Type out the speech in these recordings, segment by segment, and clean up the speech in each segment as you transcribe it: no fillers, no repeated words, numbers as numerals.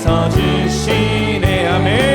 씻어주시네. 아멘.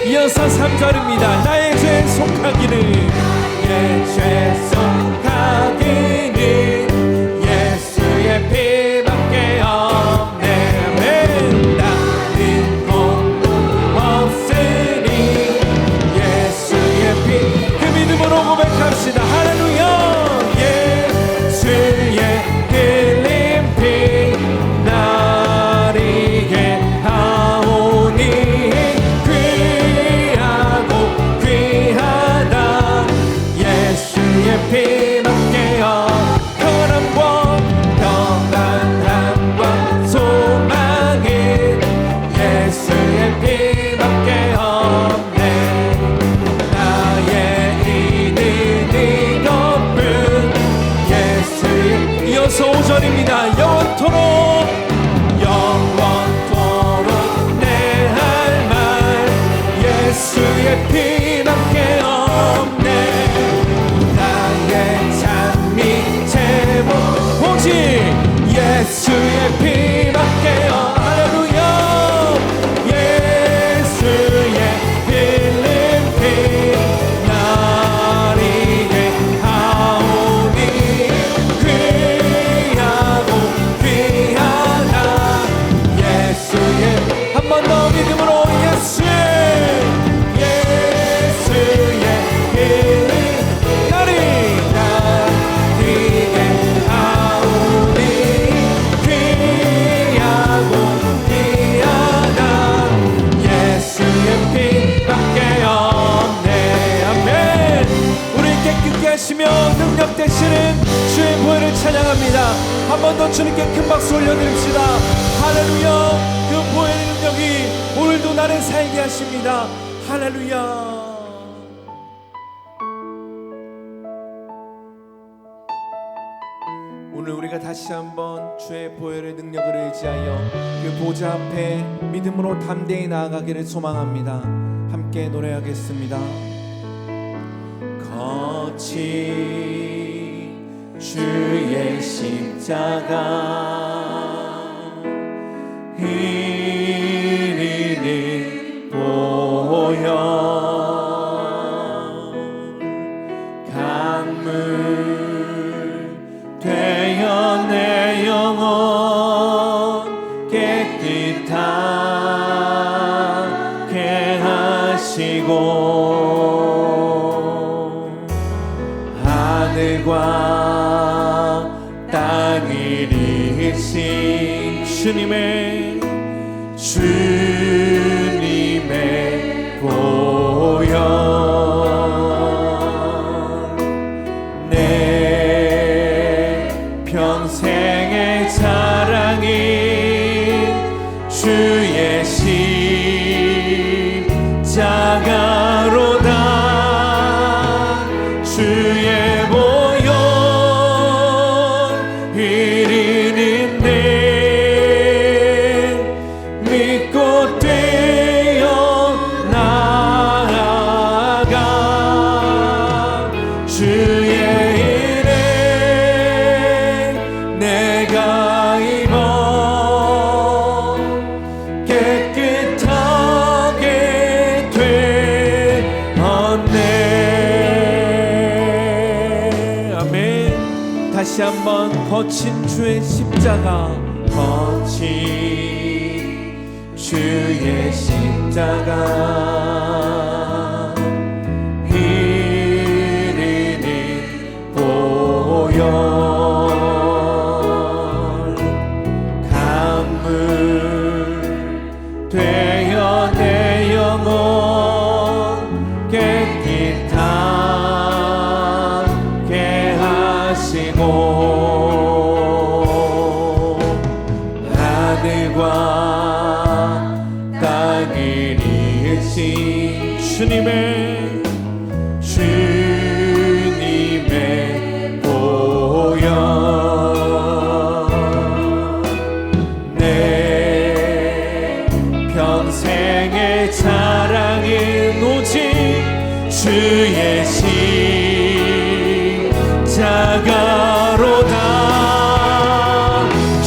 이어서 3절입니다. 나의 죄 속하기는 나의 죄 속하기는 예수의 피밖에 없네. 나는 공로 없으니 예수의 피. 그 믿음으로 고백합시다. 할렐루야. 예수의 흘린 피 나를 위해 하오니 귀하고 귀하다. 예수의 피밖에 없네. 능력 되시는 주의 보혈을 찬양합니다. 한 번 더 주님께 큰 박수 올려드립시다. 할렐루야. 그 보혈의 능력이 오늘도 나를 살게 하십니다. 할렐루야. 오늘 우리가 다시 한번 주의 보혈의 능력을 의지하여 그 보좌 앞에 믿음으로 담대히 나아가기를 소망합니다. 함께 노래하겠습니다. 거친 주의 십자가 흘리는 보혈 강물 되어 내 영혼 깨끗하게 하시고 하늘과 땅을 이으신 주님의 보혈 평생의 자랑인 주의 십자가로다. 주의 보혈 흐르는데 믿고 뛰어 나아가 주의 내가 입어 깨끗하게 되었네. 아멘. 다시 한번 거친 주의 십자가 거친 주의 십자가 흐르는 보혈 되어 내 영혼 깨끗하게 하시고 하늘과 땅을 이으신 주님의 보혈 평생의 자랑인 오직 주의 십자가로다.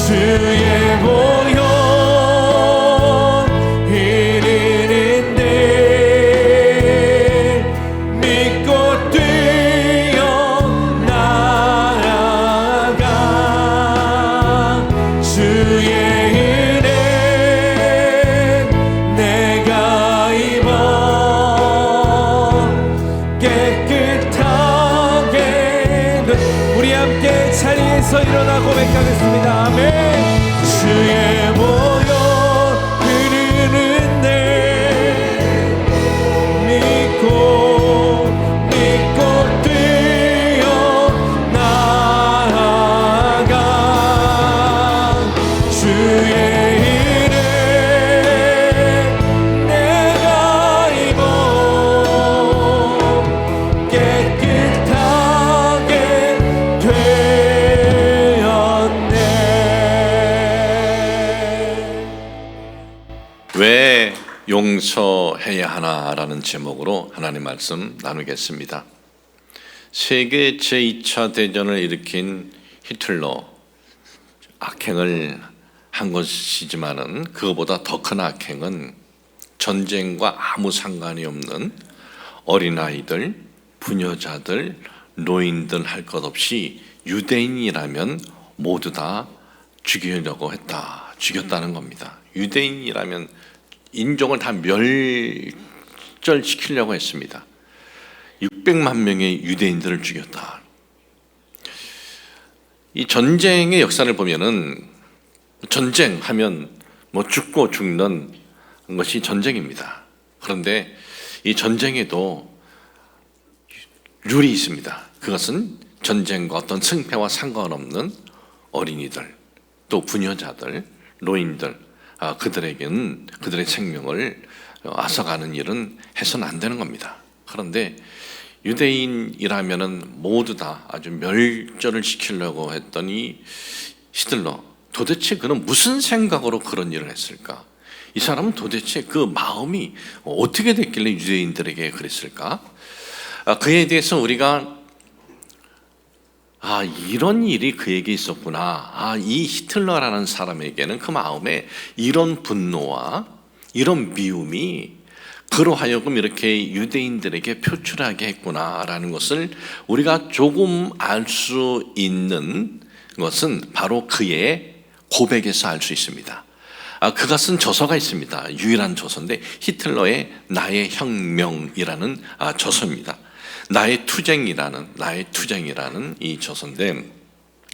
주의 보혈 흐르는데 믿고 뛰어 나아가 주의 자리에서 일어나 고백하겠습니다. 아멘. 주의 보혈 흐르는데 믿고 뛰어 나아가 주의 일에 내가 입어 깨끗하게 왜 용서해야 하나라는 제목으로 하나님 말씀 나누겠습니다. 세계 제2차 대전을 일으킨 히틀러 악행을 한 것이지만은 그거보다 더 큰 악행은 전쟁과 아무 상관이 없는 어린아이들, 부녀자들, 노인들 할 것 없이 유대인이라면 모두 다 죽이려고 했다. 죽였다는 겁니다. 유대인이라면 인종을 다 멸절시키려고 했습니다. 600만 명의 유대인들을 죽였다. 이 전쟁의 역사를 보면은 전쟁하면 뭐 죽고 죽는 것이 전쟁입니다. 그런데 이 전쟁에도 룰이 있습니다. 그것은 전쟁과 어떤 승패와 상관없는 어린이들, 또 부녀자들, 노인들, 그들에게는 그들의 생명을 앗아가는 일은 해서는 안 되는 겁니다. 그런데 유대인이라면은 모두 다 아주 멸절을 시키려고 했던 이 히틀러, 도대체 그는 무슨 생각으로 그런 일을 했을까? 이 사람은 도대체 그 마음이 어떻게 됐길래 유대인들에게 그랬을까? 그에 대해서 우리가 이런 일이 그에게 있었구나. 이 히틀러라는 사람에게는 그 마음에 이런 분노와 이런 미움이 그로 하여금 이렇게 유대인들에게 표출하게 했구나라는 것을 우리가 조금 알 수 있는 것은 바로 그의 고백에서 알 수 있습니다. 그가 쓴 저서가 있습니다. 유일한 저서인데 히틀러의 나의 혁명이라는 저서입니다. 나의 투쟁이라는 이 저서인데,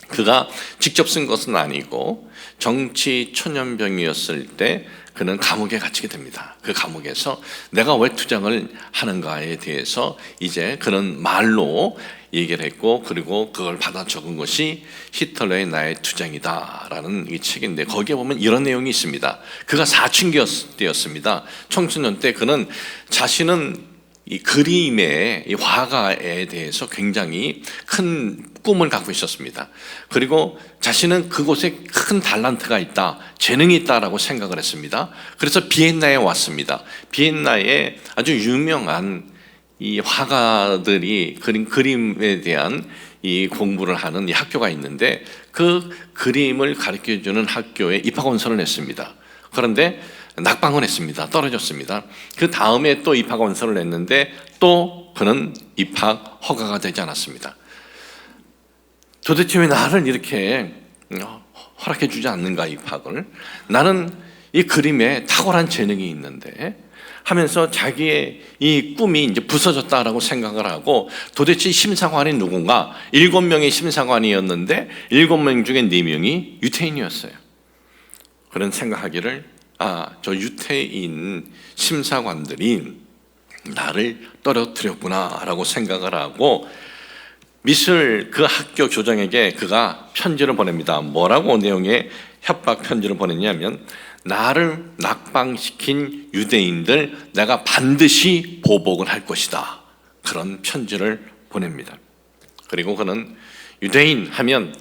그가 직접 쓴 것은 아니고 정치 초년병이었을 때 그는 감옥에 갇히게 됩니다. 그 감옥에서 내가 왜 투쟁을 하는가에 대해서 이제 그는 말로 얘기를 했고, 그리고 그걸 받아 적은 것이 히틀러의 나의 투쟁이다라는 이 책인데, 거기에 보면 이런 내용이 있습니다. 그가 사춘기였습니다. 청소년 때 그는 자신은 이 그림의 이 화가에 대해서 굉장히 큰 꿈을 갖고 있었습니다. 그리고 자신은 그곳에 큰 달란트가 있다, 재능이 있다라고 생각을 했습니다. 그래서 비엔나에 왔습니다. 비엔나에 아주 유명한 이 화가들이 그린 그림에 대한 이 공부를 하는 이 학교가 있는데, 그 그림을 가르쳐주는 학교에 입학원서를 냈습니다. 그런데 낙방을 했습니다. 떨어졌습니다. 그 다음에 또 입학원서를 냈는데 또 그는 입학 허가가 되지 않았습니다. 도대체 왜 나를 이렇게 허락해 주지 않는가, 입학을? 나는 이 그림에 탁월한 재능이 있는데 하면서 자기의 이 꿈이 이제 부서졌다라고 생각을 하고, 도대체 심사관이 누군가? 7명의 심사관이었는데 7명 중에 4명이 유태인이었어요. 그런 생각하기를, 저 유태인 심사관들이 나를 떨어뜨렸구나 라고 생각을 하고, 미술 그 학교 교장에게 그가 편지를 보냅니다. 뭐라고 내용의 협박 편지를 보냈냐면, 나를 낙방시킨 유대인들 내가 반드시 보복을 할 것이다, 그런 편지를 보냅니다. 그리고 그는 유대인 하면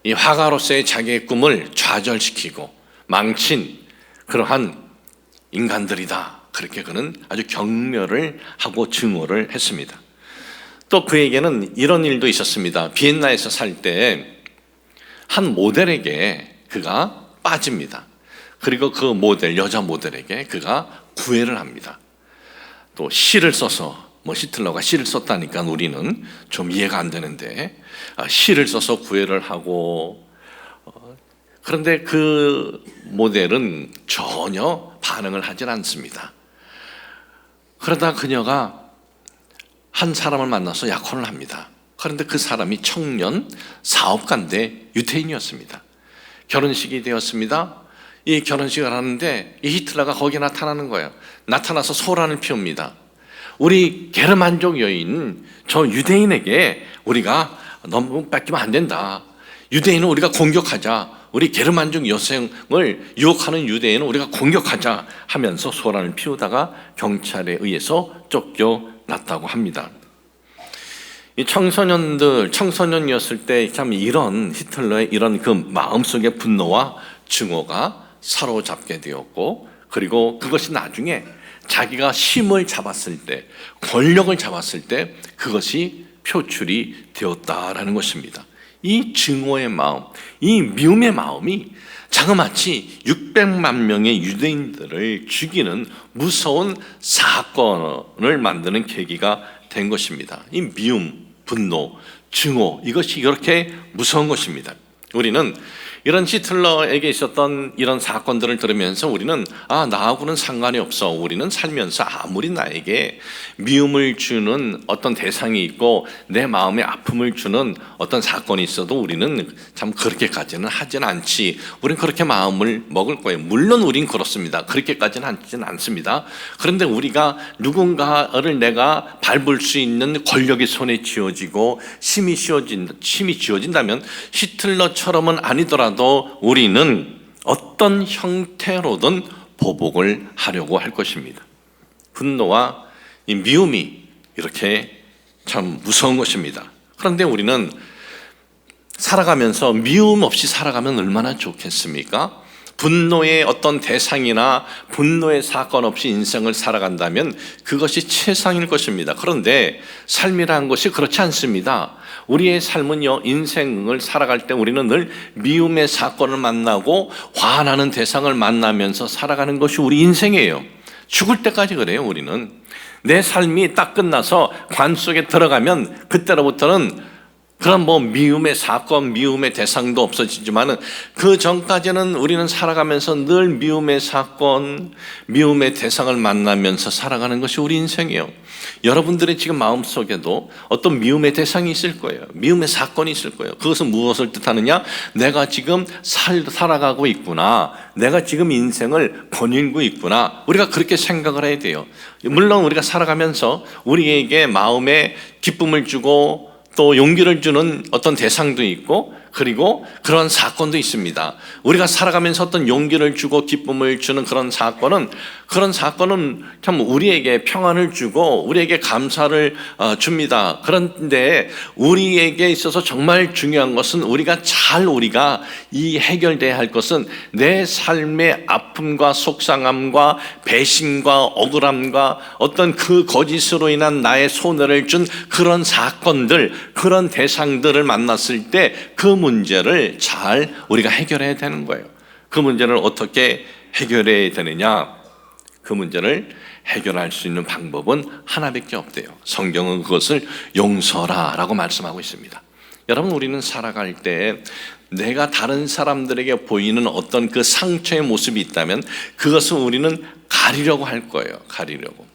이 화가로서의 자기의 꿈을 좌절시키고 망친 그러한 인간들이다, 그렇게 그는 아주 경멸을 하고 증오를 했습니다. 또 그에게는 이런 일도 있었습니다. 비엔나에서 살 때 한 모델에게 그가 빠집니다. 그리고 그 모델, 여자 모델에게 그가 구애를 합니다. 또 시를 써서, 히틀러가 시를 썼다니까 우리는 좀 이해가 안 되는데, 시를 써서 구애를 하고, 그런데 그 모델은 전혀 반응을 하질 않습니다. 그러다 그녀가 한 사람을 만나서 약혼을 합니다. 그런데 그 사람이 청년 사업가인데 유태인이었습니다. 결혼식이 되었습니다. 이 결혼식을 하는데 이 히틀러가 거기에 나타나는 거예요. 나타나서 소란을 피웁니다. 우리 게르만족 여인, 저 유대인에게 우리가 너무 뺏기면 안 된다. 유대인은 우리가 공격하자. 우리 게르만족 여성을 유혹하는 유대인은 우리가 공격하자 하면서 소란을 피우다가 경찰에 의해서 쫓겨났다고 합니다. 이 청소년이었을 때 참 이런 히틀러의 이런 그 마음속의 분노와 증오가 사로잡게 되었고, 그리고 그것이 나중에 자기가 힘을 잡았을 때, 권력을 잡았을 때 그것이 표출이 되었다라는 것입니다. 이 증오의 마음, 이 미움의 마음이 자그마치 600만 명의 유대인들을 죽이는 무서운 사건을 만드는 계기가 된 것입니다. 이 미움, 분노, 증오, 이것이 이렇게 무서운 것입니다. 우리는 이런 히틀러에게 있었던 이런 사건들을 들으면서 우리는 나하고는 상관이 없어. 우리는 살면서 아무리 나에게 미움을 주는 어떤 대상이 있고 내 마음에 아픔을 주는 어떤 사건이 있어도 우리는 참 그렇게까지는 하진 않지. 우리는 그렇게 마음을 먹을 거예요. 물론 우린 그렇습니다. 그렇게까지는 하진 않습니다. 그런데 우리가 누군가를 내가 밟을 수 있는 권력이 손에 쥐어지고 힘이 쥐어진다면 히틀러처럼은 아니더라도 우리는 어떤 형태로든 보복을 하려고 할 것입니다. 분노와 이 미움이 이렇게 참 무서운 것입니다. 그런데 우리는 살아가면서 미움 없이 살아가면 얼마나 좋겠습니까? 분노의 어떤 대상이나 분노의 사건 없이 인생을 살아간다면 그것이 최상일 것입니다. 그런데 삶이라는 것이 그렇지 않습니다. 우리의 삶은요, 인생을 살아갈 때 우리는 늘 미움의 사건을 만나고 화나는 대상을 만나면서 살아가는 것이 우리 인생이에요. 죽을 때까지 그래요. 우리는 내 삶이 딱 끝나서 관 속에 들어가면 그때로부터는 그런 미움의 사건, 미움의 대상도 없어지지만은 그 전까지는 우리는 살아가면서 늘 미움의 사건, 미움의 대상을 만나면서 살아가는 것이 우리 인생이에요. 여러분들의 지금 마음속에도 어떤 미움의 대상이 있을 거예요. 미움의 사건이 있을 거예요. 그것은 무엇을 뜻하느냐? 내가 지금 살아가고 있구나. 내가 지금 인생을 거닐고 있구나. 우리가 그렇게 생각을 해야 돼요. 물론 우리가 살아가면서 우리에게 마음에 기쁨을 주고 또 용기를 주는 어떤 대상도 있고 그리고 그런 사건도 있습니다. 우리가 살아가면서 어떤 용기를 주고 기쁨을 주는 그런 사건은 참 우리에게 평안을 주고 우리에게 감사를 줍니다. 그런데 우리에게 있어서 정말 중요한 것은 우리가 이 해결돼야 할 것은 내 삶의 아픔과 속상함과 배신과 억울함과 어떤 그 거짓으로 인한 나의 손해를 준 그런 사건들, 그런 대상들을 만났을 때 그 문제를 잘 우리가 해결해야 되는 거예요. 그 문제를 어떻게 해결해야 되느냐? 그 문제를 해결할 수 있는 방법은 하나밖에 없대요. 성경은 그것을 용서라라고 말씀하고 있습니다. 여러분, 우리는 살아갈 때 내가 다른 사람들에게 보이는 어떤 그 상처의 모습이 있다면 그것을 우리는 가리려고 할 거예요. 가리려고.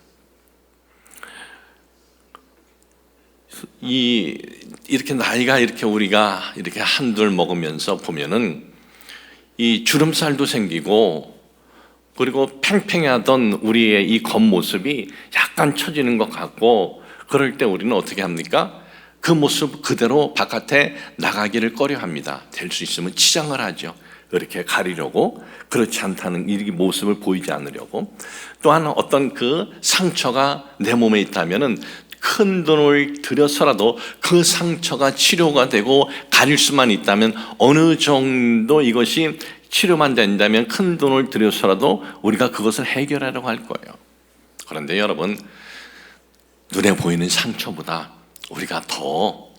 이렇게 나이가 우리가 이렇게 한둘 먹으면서 보면은 이 주름살도 생기고 그리고 팽팽하던 우리의 이 겉모습이 약간 처지는 것 같고 그럴 때 우리는 어떻게 합니까? 그 모습 그대로 바깥에 나가기를 꺼려합니다. 될 수 있으면 치장을 하죠. 이렇게 가리려고, 그렇지 않다는 이 모습을 보이지 않으려고. 또한 어떤 그 상처가 내 몸에 있다면은 큰 돈을 들여서라도 그 상처가 치료가 되고 가릴 수만 있다면 어느 정도 이것이 치료만 된다면 큰 돈을 들여서라도 우리가 그것을 해결하려고 할 거예요. 그런데 여러분, 눈에 보이는 상처보다 우리가 더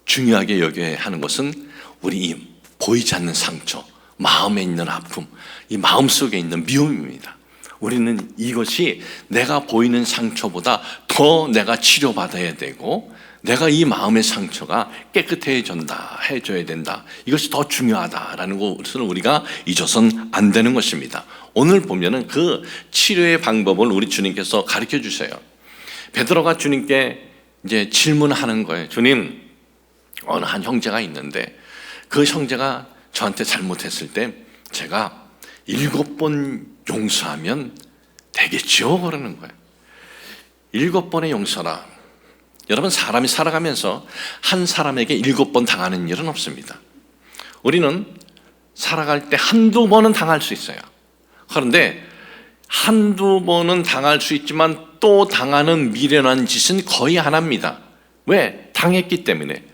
중요하게 여겨야 하는 것은 우리 이 보이지 않는 상처, 마음에 있는 아픔, 이 마음속에 있는 미움입니다. 우리는 이것이 내가 보이는 상처보다 더 내가 치료받아야 되고 내가 이 마음의 상처가 깨끗해져야 된다. 이것이 더 중요하다라는 것을 우리가 잊어서는 안 되는 것입니다. 오늘 보면은 그 치료의 방법을 우리 주님께서 가르쳐 주세요. 베드로가 주님께 이제 질문하는 거예요. 주님, 어느 한 형제가 있는데 그 형제가 저한테 잘못했을 때 제가 7번 용서하면 되겠죠? 그러는 거예요. 7번의 용서라. 여러분, 사람이 살아가면서 한 사람에게 7번 당하는 일은 없습니다. 우리는 살아갈 때 한두 번은 당할 수 있어요. 그런데 한두 번은 당할 수 있지만 또 당하는 미련한 짓은 거의 안 합니다. 왜? 당했기 때문에.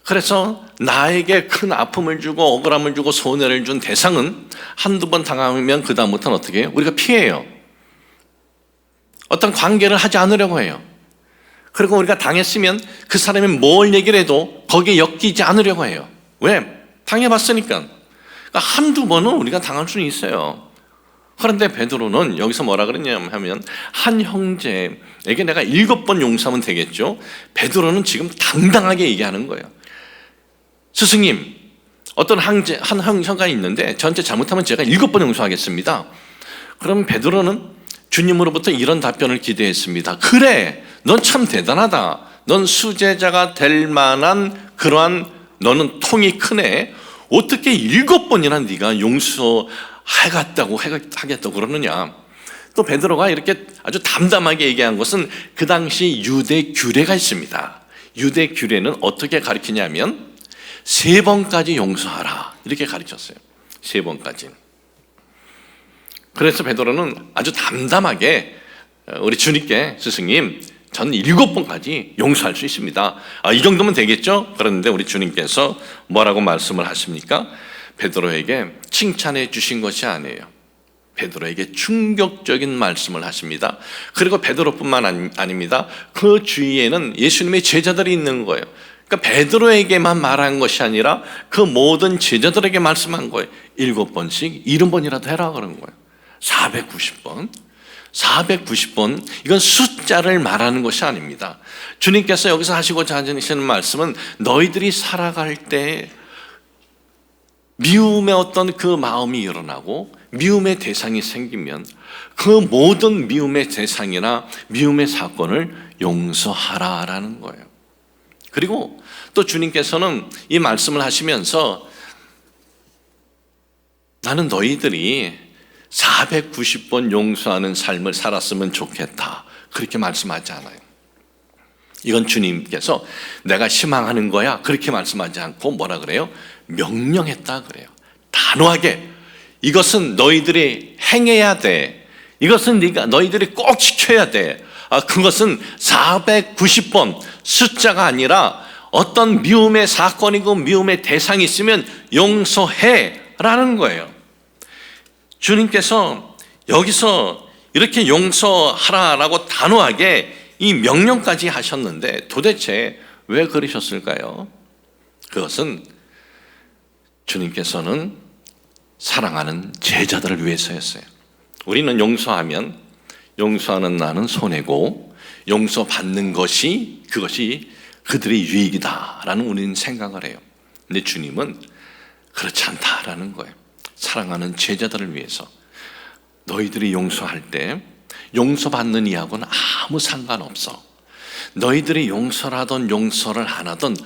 그래서 나에게 큰 아픔을 주고 억울함을 주고 손해를 준 대상은 한두 번 당하면 그 다음부터는 어떻게 해요? 우리가 피해요. 어떤 관계를 하지 않으려고 해요. 그리고 우리가 당했으면 그 사람이 뭘 얘기를 해도 거기에 엮이지 않으려고 해요. 왜? 당해봤으니까. 그러니까 한두 번은 우리가 당할 수는 있어요. 그런데 베드로는 여기서 뭐라 그랬냐면 하면 한 형제에게 내가 7번 용서하면 되겠죠. 베드로는 지금 당당하게 얘기하는 거예요. 스승님, 어떤 한 형제가 있는데 저한테 잘못하면 제가 7번 용서하겠습니다. 그럼 베드로는 주님으로부터 이런 답변을 기대했습니다. 그래, 넌 참 대단하다. 넌 수제자가 될 만한 그러한 너는 통이 크네. 어떻게 7번이나 네가 용서하겠다고 그러느냐. 또 베드로가 이렇게 아주 담담하게 얘기한 것은 그 당시 유대 규례가 있습니다. 유대 규례는 어떻게 가르치냐면 3번까지 용서하라 이렇게 가르쳤어요. 3번까지. 그래서 베드로는 아주 담담하게 우리 주님께 스승님, 저는 7번까지 용서할 수 있습니다. 이 정도면 되겠죠? 그런데 우리 주님께서 뭐라고 말씀을 하십니까? 베드로에게 칭찬해 주신 것이 아니에요. 베드로에게 충격적인 말씀을 하십니다. 그리고 베드로뿐만 아닙니다. 그 주위에는 예수님의 제자들이 있는 거예요. 그러니까 베드로에게만 말한 것이 아니라 그 모든 제자들에게 말씀한 거예요. 7번씩 70번이라도 해라 그런 거예요. 490번. 490번, 이건 숫자를 말하는 것이 아닙니다. 주님께서 여기서 하시고자 하시는 말씀은 너희들이 살아갈 때 미움의 어떤 그 마음이 일어나고 미움의 대상이 생기면 그 모든 미움의 대상이나 미움의 사건을 용서하라라는 거예요. 그리고 또 주님께서는 이 말씀을 하시면서 나는 너희들이 490번 용서하는 삶을 살았으면 좋겠다 그렇게 말씀하지 않아요. 이건 주님께서 내가 희망하는 거야 그렇게 말씀하지 않고 뭐라 그래요? 명령했다 그래요. 단호하게 이것은 너희들이 행해야 돼. 이것은 너희들이 꼭 지켜야 돼. 그것은 490번 숫자가 아니라 어떤 미움의 사건이고 미움의 대상이 있으면 용서해 라는 거예요. 주님께서 여기서 이렇게 용서하라라고 단호하게 이 명령까지 하셨는데 도대체 왜 그러셨을까요? 그것은 주님께서는 사랑하는 제자들을 위해서였어요. 우리는 용서하면 용서하는 나는 손해고 용서받는 것이 그것이 그들의 유익이다라는 우리는 생각을 해요. 근데 주님은 그렇지 않다라는 거예요. 사랑하는 제자들을 위해서 너희들이 용서할 때 용서받는 이하고는 아무 상관없어. 너희들이 용서를 하든 용서를 안 하든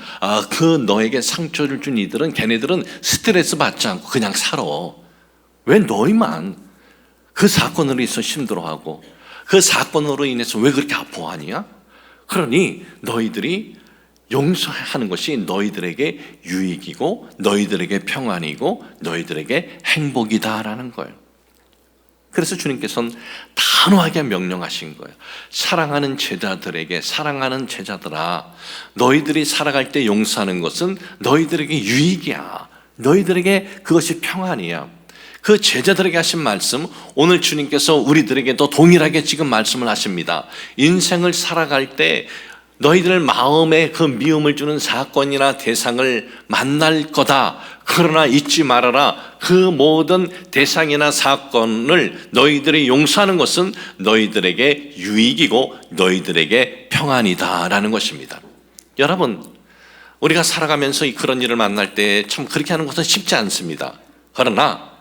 그 너에게 상처를 준 이들은 걔네들은 스트레스 받지 않고 그냥 살아. 왜 너희만 그 사건으로 인해서 힘들어하고 그 사건으로 인해서 왜 그렇게 아파하냐? 그러니 너희들이 용서하는 것이 너희들에게 유익이고 너희들에게 평안이고 너희들에게 행복이다라는 거예요. 그래서 주님께서는 단호하게 명령하신 거예요. 사랑하는 제자들에게 사랑하는 제자들아 너희들이 살아갈 때 용서하는 것은 너희들에게 유익이야. 너희들에게 그것이 평안이야. 그 제자들에게 하신 말씀 오늘 주님께서 우리들에게도 동일하게 지금 말씀을 하십니다. 인생을 살아갈 때 너희들 마음에 그 미움을 주는 사건이나 대상을 만날 거다. 그러나 잊지 말아라. 그 모든 대상이나 사건을 너희들이 용서하는 것은 너희들에게 유익이고 너희들에게 평안이다라는 것입니다. 여러분, 우리가 살아가면서 그런 일을 만날 때 참 그렇게 하는 것은 쉽지 않습니다. 그러나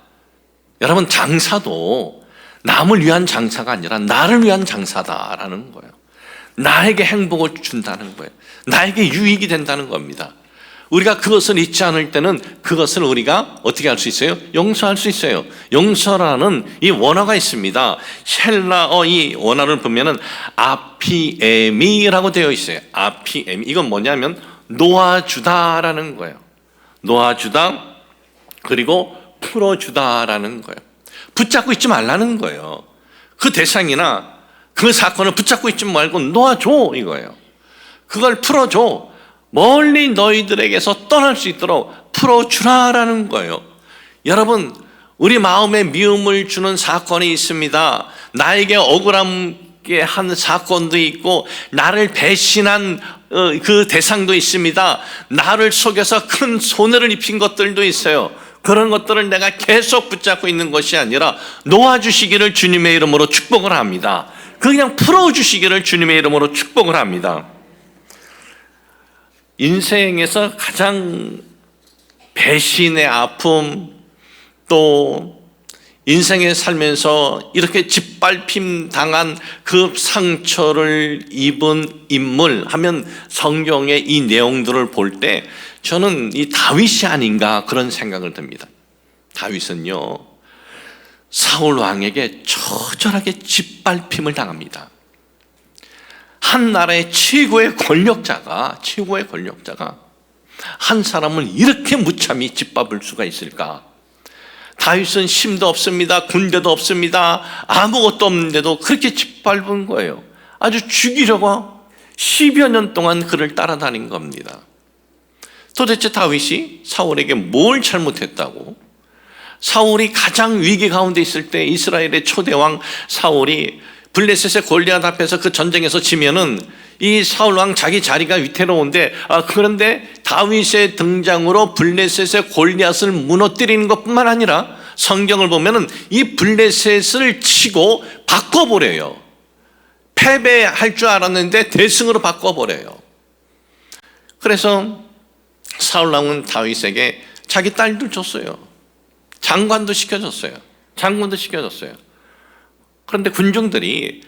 여러분, 장사도 남을 위한 장사가 아니라 나를 위한 장사다라는 거예요. 나에게 행복을 준다는 거예요. 나에게 유익이 된다는 겁니다. 우리가 그것을 잊지 않을 때는 그것을 우리가 어떻게 할 수 있어요? 용서할 수 있어요. 용서라는 이 원어가 있습니다. 헬라어 이 원어를 보면은 아피에미라고 되어 있어요. 아피에미. 이건 뭐냐면 놓아주다라는 거예요. 놓아주다 그리고 풀어주다라는 거예요. 붙잡고 있지 말라는 거예요. 그 대상이나 그 사건을 붙잡고 있지 말고 놓아줘 이거예요. 그걸 풀어줘. 멀리 너희들에게서 떠날 수 있도록 풀어주라라는 거예요. 여러분, 우리 마음에 미움을 주는 사건이 있습니다. 나에게 억울하게 한 사건도 있고 나를 배신한 그 대상도 있습니다. 나를 속여서 큰 손해를 입힌 것들도 있어요. 그런 것들을 내가 계속 붙잡고 있는 것이 아니라 놓아주시기를 주님의 이름으로 축복을 합니다. 그냥 풀어주시기를 주님의 이름으로 축복을 합니다. 인생에서 가장 배신의 아픔, 또 인생에 살면서 이렇게 짓밟힘 당한 그 상처를 입은 인물 하면 성경의 이 내용들을 볼 때 저는 이 다윗이 아닌가 그런 생각을 듭니다. 다윗은요, 사울 왕에게 처절하게 짓밟힘을 당합니다. 한 나라의 최고의 권력자가 한 사람을 이렇게 무참히 짓밟을 수가 있을까? 다윗은 힘도 없습니다. 군대도 없습니다. 아무것도 없는데도 그렇게 짓밟은 거예요. 아주 죽이려고 10여 년 동안 그를 따라다닌 겁니다. 도대체 다윗이 사울에게 뭘 잘못했다고? 사울이 가장 위기 가운데 있을 때 이스라엘의 초대왕 사울이 블레셋의 골리앗 앞에서 그 전쟁에서 지면은 이 사울 왕 자기 자리가 위태로운데, 그런데 다윗의 등장으로 블레셋의 골리앗을 무너뜨리는 것뿐만 아니라 성경을 보면은 이 블레셋을 치고 바꿔버려요. 패배할 줄 알았는데 대승으로 바꿔버려요. 그래서 사울 왕은 다윗에게 자기 딸도 줬어요. 장관도 시켜줬어요. 그런데 군중들이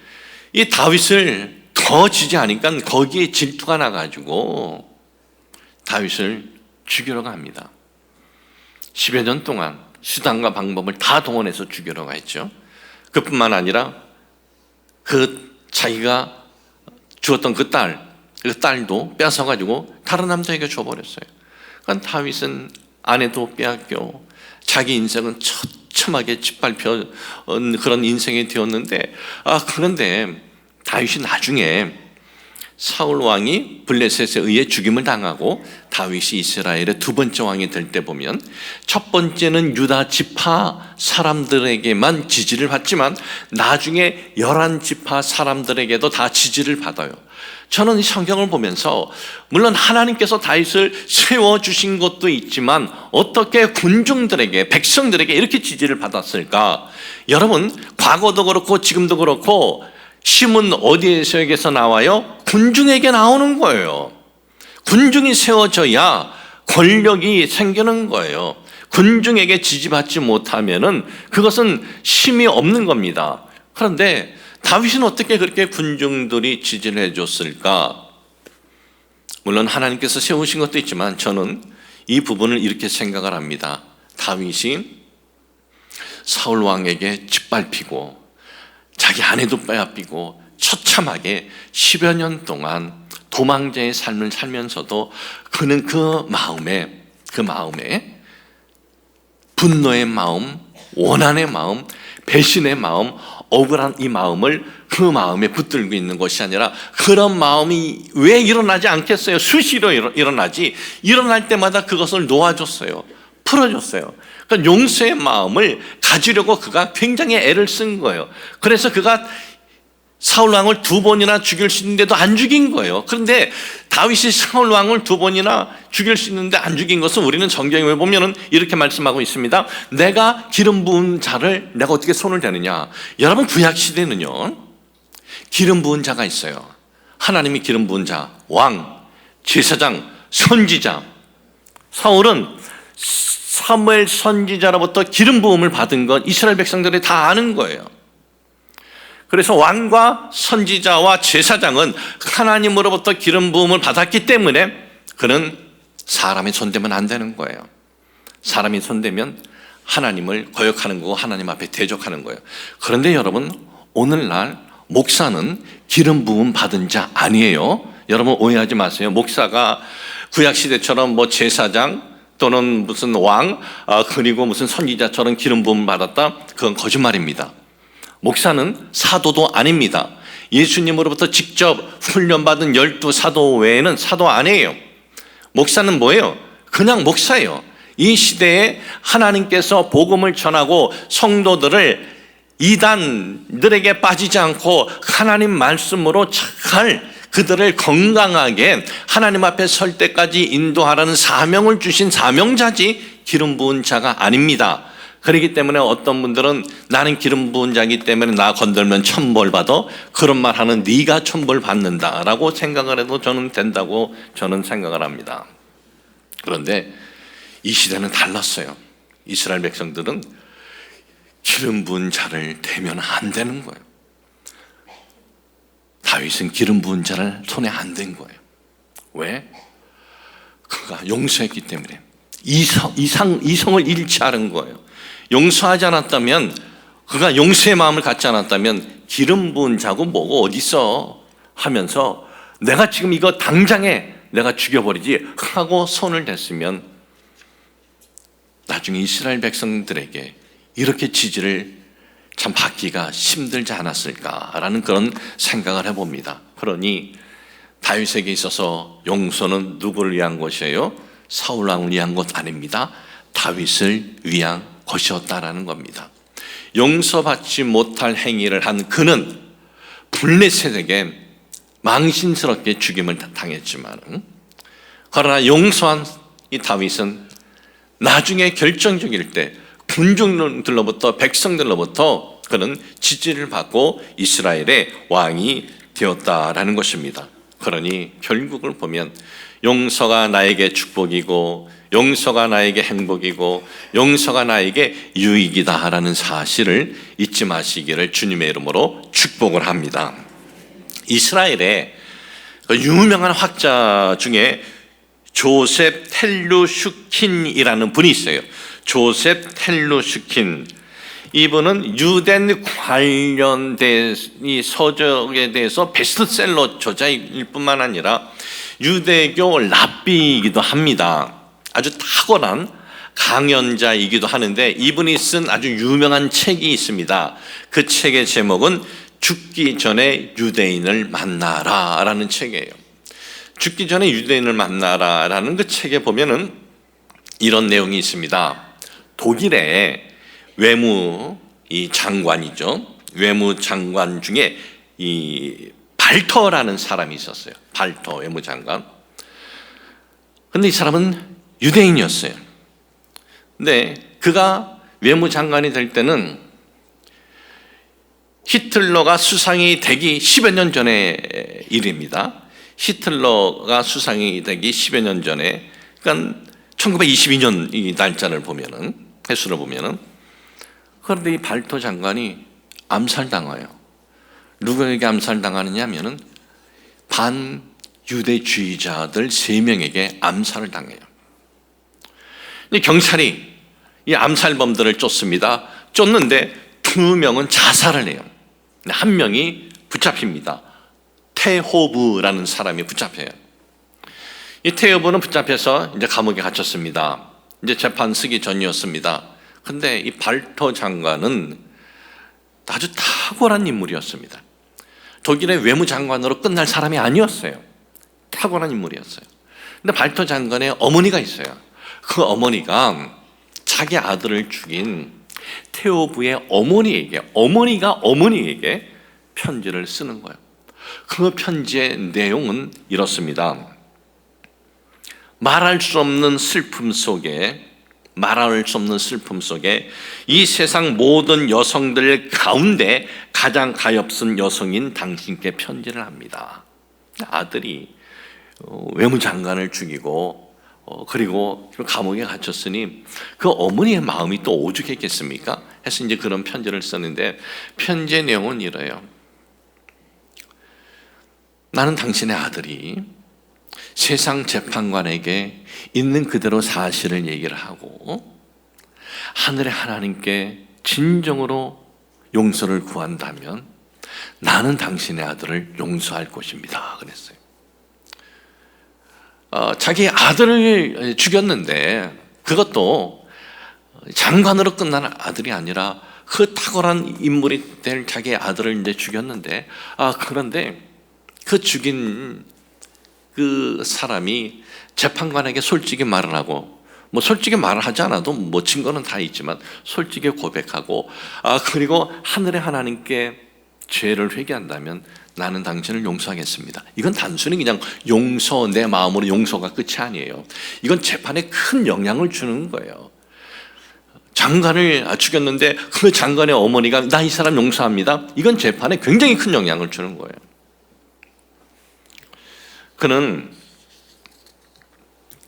이 다윗을 더 지지하니까 거기에 질투가 나가지고 다윗을 죽이려고 합니다. 10여 년 동안 수단과 방법을 다 동원해서 죽이려고 했죠. 그뿐만 아니라 그 자기가 주었던 그 딸도 뺏어가지고 다른 남자에게 줘버렸어요. 그러니까 다윗은 아내도 빼앗겨 자기 인생은 처참하게 짓밟혀 그런 인생이 되었는데, 그런데 다윗이 나중에 사울 왕이 블레셋에 의해 죽임을 당하고 다윗이 이스라엘의 두 번째 왕이 될 때 보면 첫 번째는 유다 지파 사람들에게만 지지를 받지만 나중에 11지파 사람들에게도 다 지지를 받아요. 저는 이 성경을 보면서 물론 하나님께서 다윗을 세워주신 것도 있지만 어떻게 군중들에게, 백성들에게 이렇게 지지를 받았을까? 여러분, 과거도 그렇고 지금도 그렇고 힘은 어디에서 나와요? 군중에게 나오는 거예요. 군중이 세워져야 권력이 생기는 거예요. 군중에게 지지받지 못하면은 그것은 힘이 없는 겁니다. 그런데 다윗은 어떻게 그렇게 군중들이 지지를 해줬을까? 물론 하나님께서 세우신 것도 있지만 저는 이 부분을 이렇게 생각을 합니다. 다윗이 사울 왕에게 짓밟히고 자기 아내도 빼앗기고 처참하게 10여 년 동안 도망자의 삶을 살면서도 그는 그 마음에 분노의 마음, 원한의 마음, 배신의 마음, 억울한 이 마음을 그 마음에 붙들고 있는 것이 아니라 그런 마음이 왜 일어나지 않겠어요? 수시로 일어나지. 일어날 때마다 그것을 놓아줬어요. 풀어줬어요. 그러니까 용서의 마음을 가지려고 그가 굉장히 애를 쓴 거예요. 그래서 그가 사울 왕을 2번이나 죽일 수 있는데도 안 죽인 거예요. 그런데 다윗이 사울 왕을 2번이나 죽일 수 있는데 안 죽인 것은 우리는 성경에 보면은 이렇게 말씀하고 있습니다. 내가 기름 부은 자를 내가 어떻게 손을 대느냐? 여러분, 구약 시대는요, 기름 부은 자가 있어요. 하나님이 기름 부은 자, 왕, 제사장, 선지자. 사울은 사무엘 선지자로부터 기름 부음을 받은 건 이스라엘 백성들이 다 아는 거예요. 그래서 왕과 선지자와 제사장은 하나님으로부터 기름 부음을 받았기 때문에 그는 사람이 손대면 안 되는 거예요. 사람이 손대면 하나님을 거역하는 거고 하나님 앞에 대적하는 거예요. 그런데 여러분, 오늘날 목사는 기름 부음 받은 자 아니에요. 여러분, 오해하지 마세요. 목사가 구약시대처럼 뭐 제사장 또는 무슨 왕, 그리고 무슨 선지자처럼 기름 부음을 받았다? 그건 거짓말입니다. 목사는 사도도 아닙니다. 예수님으로부터 직접 훈련받은 12사도 외에는 사도 아니에요. 목사는 뭐예요? 그냥 목사예요. 이 시대에 하나님께서 복음을 전하고 성도들을 이단들에게 빠지지 않고 하나님 말씀으로 잘 그들을 건강하게 하나님 앞에 설 때까지 인도하라는 사명을 주신 사명자지 기름 부은 자가 아닙니다. 그렇기 때문에 어떤 분들은 나는 기름 부은 자이기 때문에 나 건들면 천벌 받아, 그런 말 하는 네가 천벌 받는다라고 생각을 해도 저는 된다고 저는 생각을 합니다. 그런데 이 시대는 달랐어요. 이스라엘 백성들은 기름 부은 자를 대면 안 되는 거예요. 다윗은 기름 부은 자를 손에 안 댄 거예요. 왜? 그가 용서했기 때문에. 이성을 잃지 않은 거예요. 용서하지 않았다면, 그가 용서의 마음을 갖지 않았다면 기름 부은 자고 뭐고 어딨어 하면서 내가 지금 이거 당장에 내가 죽여버리지 하고 손을 댔으면 나중에 이스라엘 백성들에게 이렇게 지지를 참 받기가 힘들지 않았을까라는 그런 생각을 해봅니다. 그러니 다윗에게 있어서 용서는 누구를 위한 것이에요? 사울 왕을 위한 것 아닙니다. 다윗을 위한 것이었다라는 겁니다. 용서받지 못할 행위를 한 그는 블레셋에게 망신스럽게 죽임을 당했지만, 그러나 용서한 이 다윗은 나중에 결정적일 때 군중들로부터, 백성들로부터 그는 지지를 받고 이스라엘의 왕이 되었다라는 것입니다. 그러니 결국을 보면 용서가 나에게 축복이고 용서가 나에게 행복이고 용서가 나에게 유익이다라는 사실을 잊지 마시기를 주님의 이름으로 축복을 합니다. 이스라엘의 유명한 학자 중에 조셉 텔루슈킨이라는 분이 있어요. 조셉 텔루슈킨. 이분은 유대 관련된 이 서적에 대해서 베스트셀러 저자일 뿐만 아니라 유대교 랍비이기도 합니다. 아주 탁월한 강연자이기도 하는데 이분이 쓴 아주 유명한 책이 있습니다. 그 책의 제목은 죽기 전에 유대인을 만나라 라는 책이에요. 죽기 전에 유대인을 만나라 라는 그 책에 보면은 이런 내용이 있습니다. 독일의 외무 이 장관이죠. 외무 장관 중에 이 발터라는 사람이 있었어요. 발터 외무장관. 근데 이 사람은 유대인이었어요. 근데 그가 외무장관이 될 때는 히틀러가 수상이 되기 10여 년 전의 일입니다. 히틀러가 수상이 되기 10여 년 전에, 그러니까 1922년 이 날짜를 보면은, 횟수를 보면은, 그런데 이 발터 장관이 암살당해요. 누구에게 암살당하느냐 하면은 반유대주의자들 3명에게 암살을 당해요. 경찰이 이 암살범들을 쫓습니다. 쫓는데 2명은 자살을 해요. 1명이 붙잡힙니다. 테호브라는 사람이 붙잡혀요. 이 테호브는 붙잡혀서 이제 감옥에 갇혔습니다. 이제 재판 쓰기 전이었습니다. 근데 이 발터 장관은 아주 탁월한 인물이었습니다. 독일의 외무장관으로 끝날 사람이 아니었어요. 탁월한 인물이었어요. 근데 발터 장관의 어머니가 있어요. 그 어머니가 자기 아들을 죽인 테오브의 어머니에게 편지를 쓰는 거예요. 그 편지의 내용은 이렇습니다. 말할 수 없는 슬픔 속에 이 세상 모든 여성들 가운데 가장 가엾은 여성인 당신께 편지를 합니다. 아들이 외무장관을 죽이고 그리고 감옥에 갇혔으니 그 어머니의 마음이 또 오죽했겠습니까? 해서 이제 그런 편지를 썼는데 편지의 내용은 이래요. 나는 당신의 아들이 세상 재판관에게 있는 그대로 사실을 얘기를 하고 하늘의 하나님께 진정으로 용서를 구한다면 나는 당신의 아들을 용서할 것입니다. 그랬어요. 자기 아들을 죽였는데 그것도 장관으로 끝난 아들이 아니라 그 탁월한 인물이 될 자기 아들을 이제 죽였는데 그런데 그 죽인 그 사람이 재판관에게 솔직히 말을 하고 솔직히 말을 하지 않아도 증거는 다 있지만 솔직히 고백하고 그리고 하늘의 하나님께 죄를 회개한다면 나는 당신을 용서하겠습니다. 이건 단순히 그냥 용서, 내 마음으로 용서가 끝이 아니에요. 이건 재판에 큰 영향을 주는 거예요. 장관을 죽였는데 그 장관의 어머니가 나 이 사람 용서합니다. 이건 재판에 굉장히 큰 영향을 주는 거예요. 그는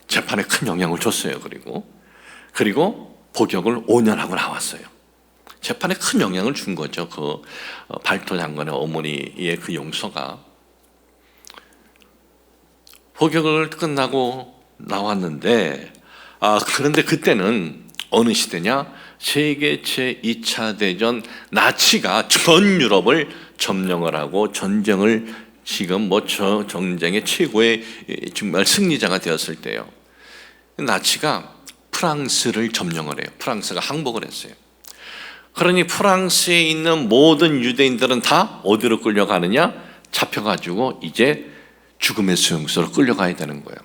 재판에 큰 영향을 줬어요. 그리고 그리고 복역을 5년 하고 나왔어요. 재판에 큰 영향을 준 거죠. 그 발토 장관의 어머니의 그 용서가. 복역을 끝나고 나왔는데 그런데 그때는 어느 시대냐? 세계 제2차 대전 나치가 전 유럽을 점령을 하고 전쟁을 지금 저 전쟁의 최고의 정말 승리자가 되었을 때요. 나치가 프랑스를 점령을 해요. 프랑스가 항복을 했어요. 그러니 프랑스에 있는 모든 유대인들은 다 어디로 끌려가느냐? 잡혀가지고 이제 죽음의 수용소로 끌려가야 되는 거예요.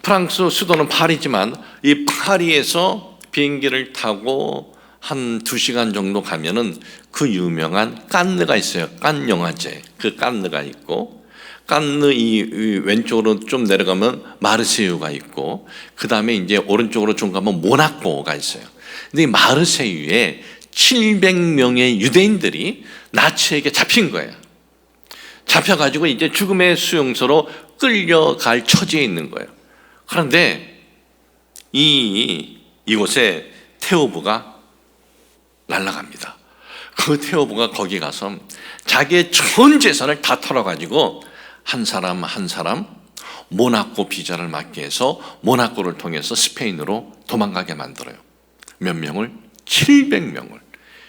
프랑스 수도는 파리지만 이 파리에서 비행기를 타고 한 2시간 정도 가면은 그 유명한 깐느가 있어요. 깐 영화제. 그 깐느가 있고, 깐느 이 왼쪽으로 좀 내려가면 마르세유가 있고, 그 다음에 이제 오른쪽으로 좀 가면 모나코가 있어요. 근데 이 마르세유에 700명의 유대인들이 나치에게 잡힌 거예요. 잡혀가지고 이제 죽음의 수용소로 끌려갈 처지에 있는 거예요. 그런데 이곳에 테오브가 날아갑니다. 그 테오브가 거기 가서 자기의 전 재산을 다 털어가지고 한 사람 한 사람 모나코 비자를 맞게 해서 모나코를 통해서 스페인으로 도망가게 만들어요. 몇 명을? 700명을.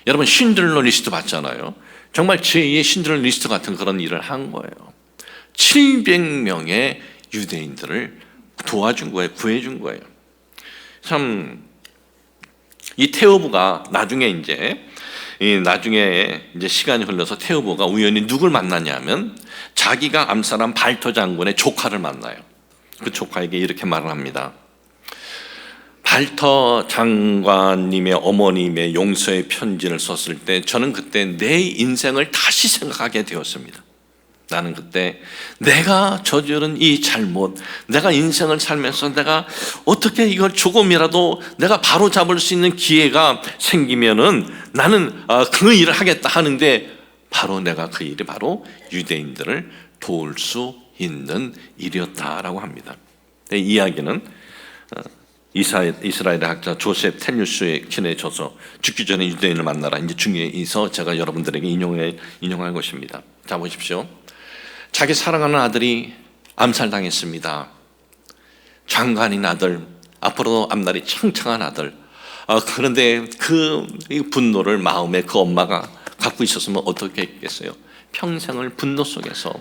여러분 신들러 리스트 봤잖아요. 정말 제2의 신들러 리스트 같은 그런 일을 한 거예요. 700명의 유대인들을 도와준 거예요. 구해준 거예요. 참 이 테오브가 나중에 시간이 흘러서 테오브가 우연히 누굴 만나냐면 자기가 암살한 발토 장군의 조카를 만나요. 그 조카에게 이렇게 말을 합니다. 발토 장관님의 어머님의 용서의 편지를 썼을 때 저는 그때 내 인생을 다시 생각하게 되었습니다. 나는 그때 내가 저지른 이 잘못, 내가 인생을 살면서 내가 어떻게 이걸 조금이라도 내가 바로 잡을 수 있는 기회가 생기면은 나는 그 일을 하겠다 하는데 바로 내가 그 일이 바로 유대인들을 도울 수 있는 일이었다라고 합니다. 이 이야기는 이스라엘의 학자 조셉 텔류스에 친해져서 죽기 전에 유대인을 만나라 이제 중에서 제가 여러분들에게 인용할 것입니다. 자 보십시오. 자기 사랑하는 아들이 암살당했습니다. 장관인 아들, 앞으로도 앞날이 창창한 아들. 그런데 그 분노를 마음에 그 엄마가 갖고 있었으면 어떻게 했겠어요? 평생을 분노 속에서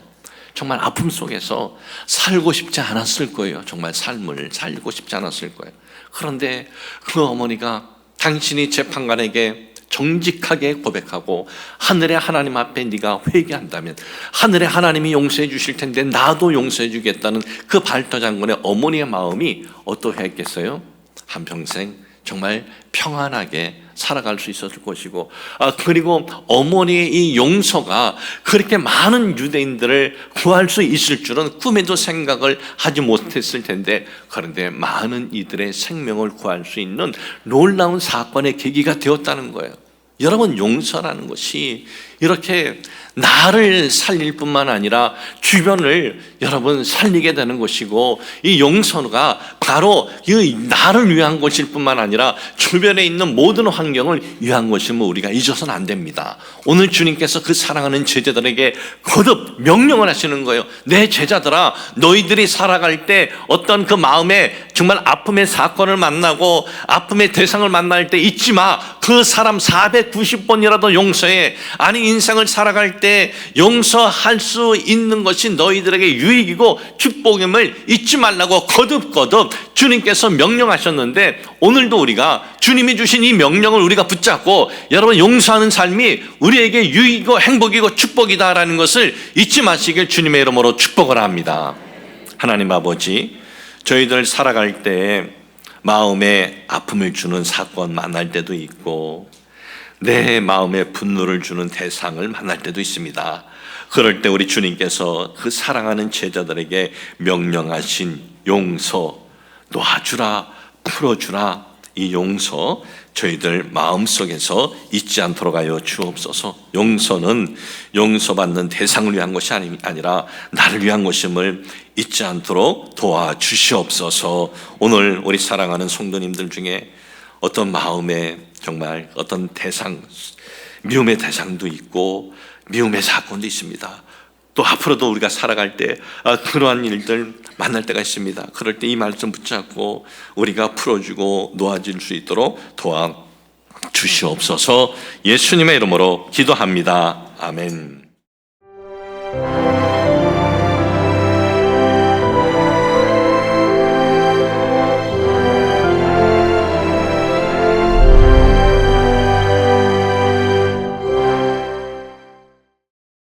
정말 아픔 속에서 살고 싶지 않았을 거예요. 정말 삶을 살고 싶지 않았을 거예요. 그런데 그 어머니가 당신이 재판관에게 정직하게 고백하고 하늘의 하나님 앞에 네가 회개한다면 하늘의 하나님이 용서해 주실 텐데 나도 용서해 주겠다는 그 발토 장군의 어머니의 마음이 어떠했겠어요? 한평생 정말 평안하게 살아갈 수 있었을 것이고 그리고 어머니의 이 용서가 그렇게 많은 유대인들을 구할 수 있을 줄은 꿈에도 생각을 하지 못했을 텐데 그런데 많은 이들의 생명을 구할 수 있는 놀라운 사건의 계기가 되었다는 거예요. 여러분 용서라는 것이 이렇게 나를 살릴 뿐만 아니라 주변을 여러분 살리게 되는 것이고 이 용서가 바로 나를 위한 것일 뿐만 아니라 주변에 있는 모든 환경을 위한 것임을 우리가 잊어서는 안 됩니다. 오늘 주님께서 그 사랑하는 제자들에게 거듭 명령을 하시는 거예요. 내 제자들아 너희들이 살아갈 때 어떤 그 마음에 정말 아픔의 사건을 만나고 아픔의 대상을 만날 때 잊지 마. 그 사람 490번이라도 용서해. 아니 인생을 살아갈 때 용서할 수 있는 것이 너희들에게 유익이고 축복임을 잊지 말라고 거듭 주님께서 명령하셨는데 오늘도 우리가 주님이 주신 이 명령을 우리가 붙잡고 여러분 용서하는 삶이 우리에게 유익이고 행복이고 축복이다라는 것을 잊지 마시길 주님의 이름으로 축복을 합니다. 하나님 아버지 저희들 살아갈 때 마음에 아픔을 주는 사건 만날 때도 있고 내 마음에 분노를 주는 대상을 만날 때도 있습니다. 그럴 때 우리 주님께서 그 사랑하는 제자들에게 명령하신 용서, 놔주라, 풀어주라 이 용서 저희들 마음속에서 잊지 않도록 하여 주옵소서. 용서는 용서받는 대상을 위한 것이 아니라 나를 위한 것임을 잊지 않도록 도와주시옵소서. 오늘 우리 사랑하는 성도님들 중에 어떤 마음에 정말 어떤 대상, 미움의 대상도 있고 미움의 사건도 있습니다. 또 앞으로도 우리가 살아갈 때 그러한 일들 만날 때가 있습니다. 그럴 때 이 말씀 붙잡고 우리가 풀어주고 놓아줄 수 있도록 도와주시옵소서. 예수님의 이름으로 기도합니다. 아멘.